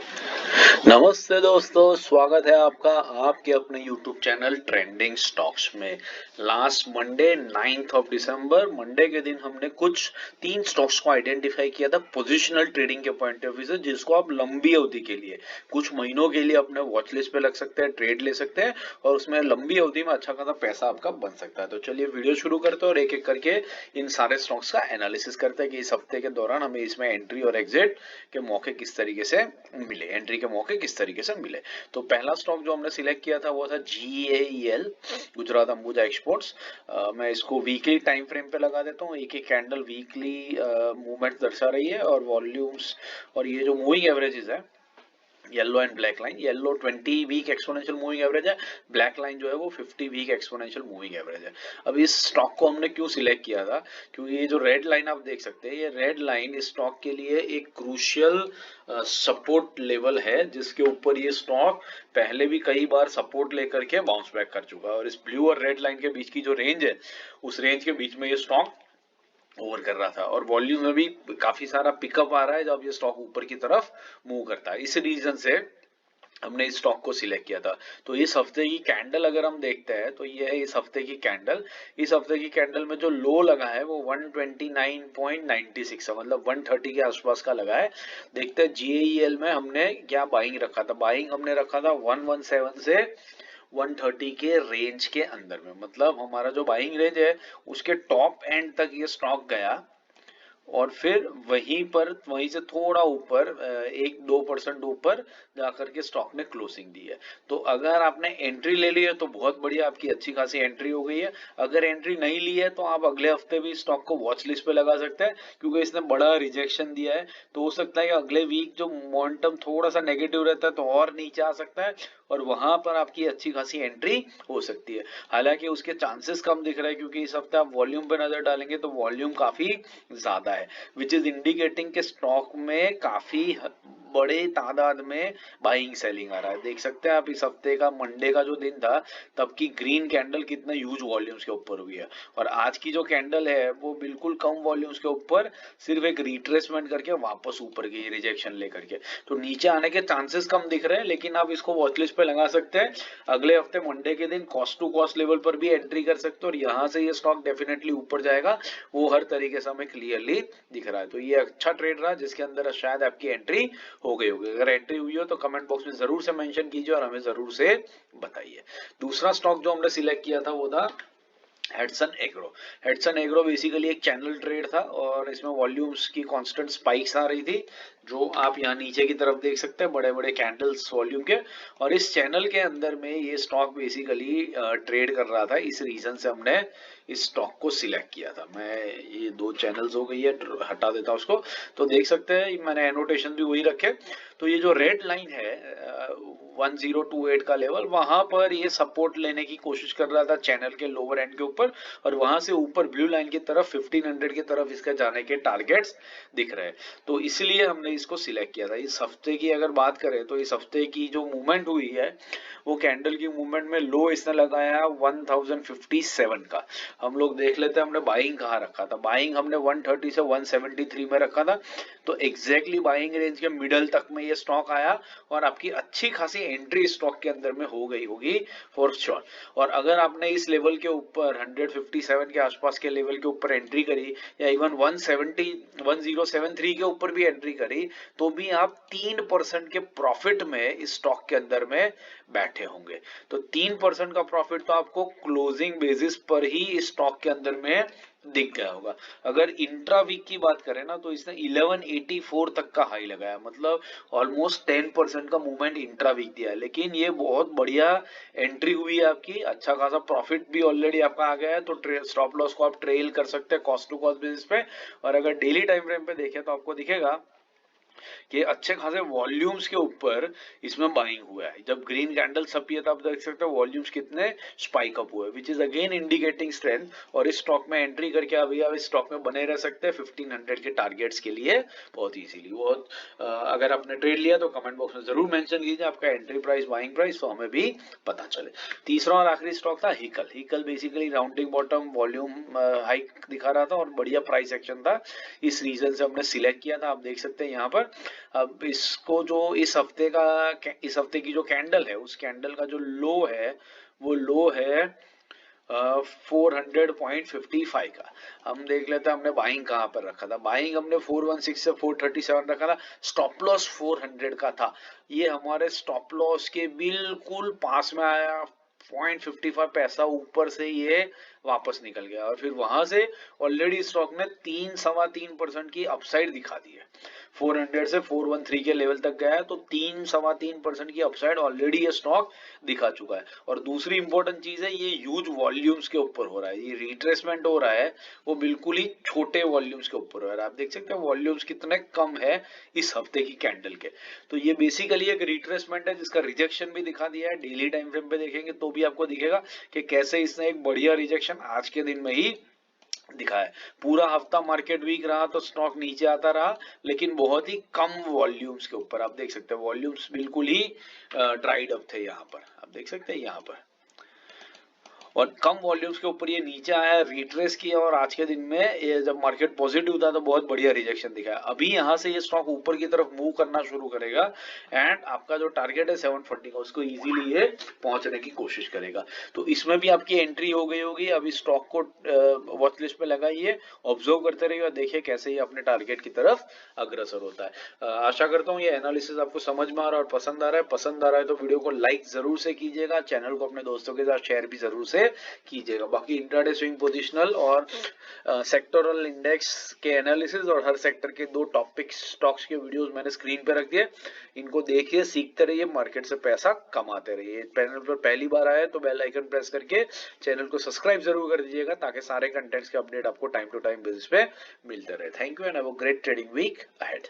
नमस्ते दोस्तों, स्वागत है आपका आपके अपने YouTube चैनल ट्रेंडिंग स्टॉक्स में। Last Monday 9th of December Monday के दिन हमने कुछ 3 स्टॉक्स को आइडेंटिफाई किया था पोजिशनल ट्रेडिंग के पॉइंट ऑफ व्यू से, जिसको आप लंबी अवधि के लिए कुछ महीनों के लिए अपने वॉच लिस्ट पे लग सकते हैं, ट्रेड ले सकते हैं और उसमें लंबी अवधि में अच्छा खासा पैसा आपका बन सकता है। तो चलिए वीडियो शुरू करते हैं और एक एक करके इन सारे स्टॉक्स का एनालिसिस करते हैं कि इस हफ्ते के दौरान हमें इसमें एंट्री और एग्जिट के मौके किस तरीके से मिले, एंट्री के मौके किस तरीके से मिले। तो पहला स्टॉक जो हमने सिलेक्ट किया था वो था GAEL, गुजरात अंबुजा एक्सपोर्ट्स। मैं इसको वीकली टाइम फ्रेम पे लगा देता हूँ। एक एक कैंडल वीकली मूवमेंट दर्शा रही है और वॉल्यूम्स और ये जो मूविंग एवरेजेस है, yellow and black line, yellow 20 week exponential moving average है, ब्लैक लाइन जो है वो 50 वीक एक्सपोनेंशियल मूविंग एवरेज है। अब इस स्टॉक को हमने क्यों सिलेक्ट किया था, क्योंकि ये जो रेड लाइन आप देख सकते हैं, ये रेड लाइन इस स्टॉक के लिए एक क्रूशियल सपोर्ट लेवल है, जिसके ऊपर ये स्टॉक पहले भी कई बार सपोर्ट लेकर के बाउंस बैक कर चुका है और इस ब्लू और रेड लाइन के बीच की जो रेंज है, उस रेंज के बीच में ये स्टॉक ओवर कर रहा था और वॉल्यूम में भी काफी सारा पिकअप आ रहा है जब ये स्टॉक ऊपर की तरफ मूव करता है। इस रीजन से हमने इस स्टॉक को सिलेक्ट किया था। तो इस हफ्ते की कैंडल अगर हम देखते हैं तो ये है इस हफ्ते की कैंडल। इस हफ्ते की कैंडल में जो लो लगा है वो 129.96 है, मतलब 130 के आसपास का लगा है। देखते हैं GAEL में हमने क्या बाइंग रखा था। बाइंग हमने रखा था 117 से 130 के रेंज के अंदर में, मतलब हमारा जो बाइंग रेंज है उसके टॉप एंड तक ये स्टॉक गया और फिर वहीं से थोड़ा ऊपर 1-2% ऊपर जाकर के स्टॉक ने क्लोजिंग दी है। तो अगर आपने एंट्री ले ली है तो बहुत बढ़िया, आपकी अच्छी खासी एंट्री हो गई है। अगर एंट्री नहीं ली है तो आप अगले हफ्ते भी स्टॉक को वॉच लिस्ट पे लगा सकते हैं, क्योंकि इसने बड़ा रिजेक्शन दिया है। तो हो सकता है कि अगले वीक जो मोमेंटम थोड़ा सा नेगेटिव रहता है तो और नीचे आ सकता है और वहां पर आपकी अच्छी खासी एंट्री हो सकती है। हालांकि उसके चांसेस कम दिख रहा है, क्योंकि इस हफ्ते आप वॉल्यूम पे नजर डालेंगे तो वॉल्यूम काफी ज्यादा है, विच इज इंडिकेटिंग के स्टॉक में काफी बड़े तादाद में बाइंग सेलिंग आ रहा है। देख सकते हैं आप इस हफ्ते का मंडे का जो दिन था तब की ग्रीन कैंडल कितने ह्यूज वॉल्यूम्स के ऊपर हुई है और आज की जो कैंडल है वो बिल्कुल कम वॉल्यूम्स के ऊपर सिर्फ एक रिट्रेसमेंट करके वापस ऊपर गई रिजेक्शन लेकर के। तो नीचे आने के चांसेस कम दिख रहे हैं, लेकिन आप इसको वॉचलिस्ट पे लगा सकते हैं। अगले हफ्ते मंडे के दिन कॉस्ट टू कॉस्ट लेवल पर भी एंट्री कर सकते हैं और यहाँ से ये स्टॉक डेफिनेटली ऊपर जाएगा, वो हर तरीके से हमें क्लियरली दिख रहा है। तो ये अच्छा ट्रेड रहा जिसके अंदर शायद आपकी एंट्री हो गई होगी। अगर एंट्री हुई हो तो कमेंट बॉक्स में जरूर से मेंशन कीजिए और हमें जरूर से बताइए। दूसरा स्टॉक जो हमने सिलेक्ट किया था वो था Hatsun agro. Hatsun agro basically एक चैनल ट्रेड था और इसमें वॉल्यूम्स की कांस्टेंट स्पाइक्स आ रही थी, जो आप यहाँ नीचे की तरफ देख सकते हैं, बड़े बड़े कैंडल्स वॉल्यूम के। और इस चैनल के अंदर में ये स्टॉक बेसिकली ट्रेड कर रहा था, इस रीजन से हमने इस स्टॉक को सिलेक्ट किया था। मैं ये 2 चैनल्स हो गई है, हटा देता हूँ उसको। तो देख सकते हैं मैंने एनोटेशन भी वही रखे। तो ये जो रेड लाइन है 1028 का लेवल, वहां पर ये सपोर्ट लेने की कोशिश कर रहा था चैनल के लोअर एंड के ऊपर और वहां से ऊपर ब्लू लाइन की तरफ 1500 की तरफ इसका जाने के टारगेट्स दिख रहे हैं। तो इसलिए हमने इसको सिलेक्ट किया था। इस हफ्ते की अगर बात करें तो इस हफ्ते की जो मूवमेंट हुई है वो कैंडल की मूवमेंट में लो इसने लगाया 1057 का। हम लोग देख लेते हैं हमने बाइंग कहाँ रखा था। बाइंग हमने 130 से 173 में रखा था। तो एग्जैक्टली बाइंग रेंज के मिडल तक में ये स्टॉक आया और आपकी अच्छी खासी एंट्री स्टॉक के अंदर में हो गई होगी फॉर श्योर। और अगर आपने इस लेवल के ऊपर 157 के आसपास के लेवल के ऊपर एंट्री करी या इवन 1073 के ऊपर भी एंट्री करी, तो भी आप 3% के प्रॉफिट में इस स्टॉक के अंदर में बैठे होंगे। तो 3% का प्रॉफिट तो आपको क्लोजिंग बेसिस पर ही इस स्टॉक के अंदर में दिख गया होगा। अगर इंट्रा वीक की बात करें ना तो इसने 1184 तक का हाई लगाया, मतलब ऑलमोस्ट 10% का मूवमेंट इंट्रा वीक दिया है। लेकिन ये बहुत बढ़िया एंट्री हुई है आपकी, अच्छा खासा प्रॉफिट भी ऑलरेडी आपका आ गया है। तो स्टॉप लॉस को आप ट्रेल कर सकते हैं कॉस्ट टू कॉस्ट बेसिस पे। और अगर डेली टाइम फ्रेम पे देखें तो आपको दिखेगा कि अच्छे खासे वॉल्यूम्स के ऊपर इसमें बाइंग हुआ है। जब ग्रीन कैंडल छपी है तो आप देख सकते हैं वॉल्यूम्स कितने स्पाइक अप हुए, which is again indicating strength. और इस स्टॉक में एंट्री करके अभी आप इस स्टॉक में बने रह सकते हैं 1500 के टारगेट्स के लिए बहुत इजीली। बहुत अगर आपने ट्रेड लिया तो कमेंट बॉक्स में जरूर मेंशन कीजिए आपका एंट्री प्राइस, बाइंग प्राइस, तो हमें भी पता चले। तीसरा और आखिरी स्टॉक था Haeckel. Haeckel basically rounding bottom volume hike दिखा रहा था और बढ़िया प्राइस एक्शन था, इस रीजन से हमने सिलेक्ट किया था। आप देख सकते हैं यहाँ पर ऊपर। अब इसको जो इस हफ्ते की जो कैंडल है, उस कैंडल का जो लो है वो लो है 400.55 का। हम देख लेते हैं हमने बाइंग कहाँ पर रखा था। बाइंग हमने 416 से 437 रखा था। स्टॉप लॉस 400 का था। ये हमारे स्टॉप लॉस के बिल्कुल पास में आया। 0.55 पैसा ऊपर से ये वापस निकल गया और फिर वहां से ऑलरेडी स्टॉक ने 3-3.25% की अपसाइड दिखा दी है। 400 से 413 के लेवल तक गया है, तो 3-3.25% की अपसाइड ऑलरेडी ये स्टॉक दिखा चुका है। और दूसरी इंपॉर्टेंट चीज है, ये ह्यूज वॉल्यूम्स के ऊपर हो रहा है। ये रिट्रेसमेंट हो रहा है वो बिल्कुल ही छोटे वॉल्यूम्स के ऊपर हो रहा है। आप देख सकते हैं वॉल्यूम्स कितने कम है इस हफ्ते की कैंडल के। तो ये बेसिकली एक रिट्रेसमेंट है जिसका रिजेक्शन भी दिखा दिया है। डेली टाइम फ्रेम पे देखेंगे तो भी आपको दिखेगा कि कैसे इसने एक बढ़िया रिजेक्शन आज के दिन में ही दिखा है। पूरा हफ्ता मार्केट वीक रहा तो स्टॉक नीचे आता रहा, लेकिन बहुत ही कम वॉल्यूम्स के ऊपर। आप देख सकते हैं वॉल्यूम्स बिल्कुल ही ड्राइड अप थे यहाँ पर। आप देख सकते हैं यहाँ पर और कम वॉल्यूम्स के ऊपर ये नीचे आया, रिट्रेस किया और आज के दिन में ये जब मार्केट पॉजिटिव था तो बहुत बढ़िया रिजेक्शन दिखाया। अभी यहाँ से ये स्टॉक ऊपर की तरफ मूव करना शुरू करेगा एंड आपका जो टारगेट है 740 का, उसको इजीली ये पहुंचने की कोशिश करेगा। तो इसमें भी आपकी एंट्री हो गई होगी। अभी स्टॉक को वॉच लिस्ट में लगाइए, ऑब्जर्व करते रहिए और देखिए कैसे ये अपने टारगेट की तरफ अग्रसर होता है। आशा करता हूँ ये एनालिसिस आपको समझ में आ रहा है और पसंद आ रहा है। पसंद आ रहा है तो वीडियो को लाइक जरूर से कीजिएगा, चैनल को अपने दोस्तों के साथ शेयर भी जरूर से कीजिएगा। बाकी इंट्राडे स्विंग पोजिशनल और सेक्टोरल इंडेक्स के एनालिसिस और हर सेक्टर के 2 टॉपिक स्टॉक्स के वीडियोस मैंने स्क्रीन पे रख दिए। इनको देखिए, सीखते रहिए, मार्केट से पैसा कमाते रहिए। चैनल पर पहली बार आए तो बेल आइकन प्रेस करके चैनल को सब्सक्राइब जरूर कर दीजिएगा ताकि सारे कंटेंट्स के अपडेट आपको टाइम टू टाइम बेसिस पे मिलते रहे। Thank you and have a great trading week ahead.